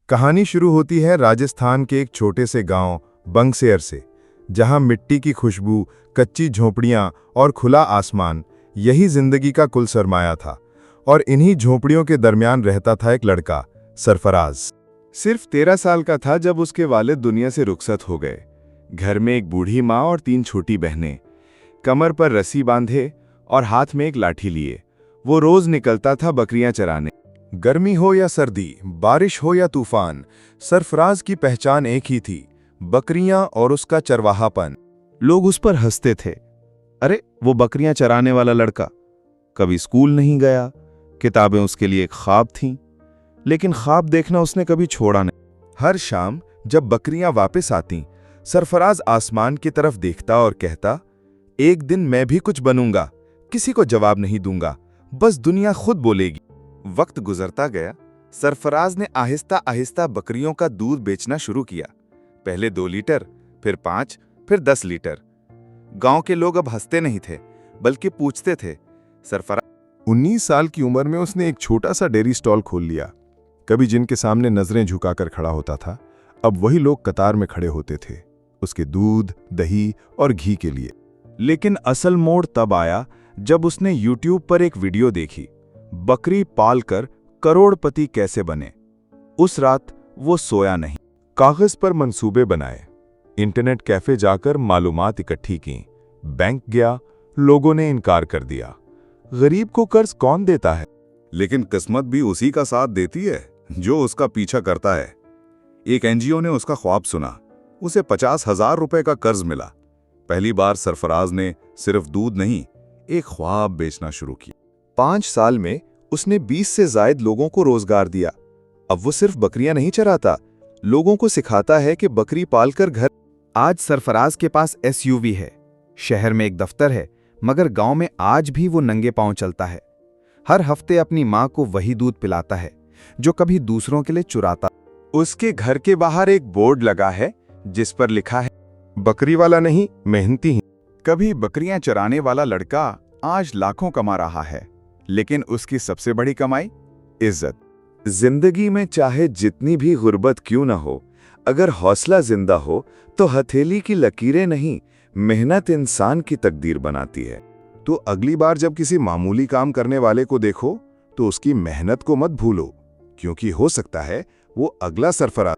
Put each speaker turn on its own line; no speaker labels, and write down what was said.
कहानी शुरू होती है राजस्थान के एक छोटे से गांव बंगसेर से, जहां मिट्टी की खुशबू, कच्ची झोपड़ियां और खुला आसमान यही जिंदगी का कुल सरमाया था। और इन्हीं झोपड़ियों के दरमियान रहता था एक लड़का, सरफराज। सिर्फ 13 साल का था जब उसके वालिद दुनिया से रुखसत हो गए। घर में एक बूढ़ी माँ और 3 छोटी बहनें, कमर पर रस्सी बांधे और हाथ में एक लाठी लिए वो रोज निकलता था बकरियां चराने। गर्मी हो या सर्दी, बारिश हो या तूफान, सरफराज की पहचान एक ही थी, बकरियां और उसका चरवाहापन।
लोग उस पर हंसते थे। अरे वो बकरियां चराने वाला लड़का, कभी स्कूल नहीं गया, किताबें उसके लिए एक ख्वाब थीं, लेकिन ख्वाब देखना उसने कभी छोड़ा नहीं।
हर शाम जब बकरियां वापस आतीं, सरफराज आसमान की तरफ देखता और कहता, एक दिन मैं भी कुछ बनूंगा, किसी को जवाब नहीं दूंगा, बस दुनिया खुद बोलेगी। वक्त गुजरता गया। सरफराज ने आहिस्ता आहिस्ता बकरियों का दूध बेचना शुरू किया। पहले 2 लीटर, फिर 5, फिर 10 लीटर। गांव के लोग अब हंसते नहीं थे, बल्कि पूछते थे। सरफराज 19 साल की उम्र में उसने एक छोटा सा डेयरी स्टॉल खोल लिया। कभी जिनके सामने नजरें झुकाकर खड़ा होता था, अब वही लोग कतार में खड़े होते थे उसके दूध, दही और घी के लिए। लेकिन असल मोड़ तब आया जब उसने यूट्यूब पर एक वीडियो देखी, बकरी पालकर करोड़पति कैसे बने। उस रात वो सोया नहीं। कागज पर मंसूबे बनाए, इंटरनेट कैफे जाकर मालूमात इकट्ठी की, बैंक गया, लोगों ने इनकार कर दिया। गरीब को कर्ज कौन देता है?
लेकिन किस्मत भी उसी का साथ देती है जो उसका पीछा करता है। एक एनजीओ ने उसका ख्वाब सुना, उसे 50,000 रुपए का कर्ज मिला। पहली बार सरफराज ने सिर्फ दूध नहीं, एक ख्वाब बेचना शुरू किया।
5 साल में उसने 20 से ज्यादा लोगों को रोजगार दिया। अब वो सिर्फ बकरियां नहीं चराता, लोगों को सिखाता है कि बकरी पालकर घर।
आज सरफराज के पास एसयूवी है, शहर में एक दफ्तर है, मगर गांव में आज भी वो नंगे पांव चलता है। हर हफ्ते अपनी मां को वही दूध पिलाता है जो कभी दूसरों के लिए चुराता।
उसके घर के बाहर एक बोर्ड लगा है जिस पर लिखा है, बकरी वाला नहीं, मेहनती ही।
कभी बकरियां चराने वाला लड़का आज लाखों कमा रहा है, लेकिन उसकी सबसे बड़ी कमाई इज्जत।
जिंदगी में चाहे जितनी भी गुर्बत क्यों ना हो, अगर हौसला जिंदा हो तो हथेली की लकीरें नहीं, मेहनत इंसान की तकदीर बनाती है। तो अगली बार जब किसी मामूली काम करने वाले को देखो तो उसकी मेहनत को मत भूलो, क्योंकि हो सकता है वो अगला सरफराज।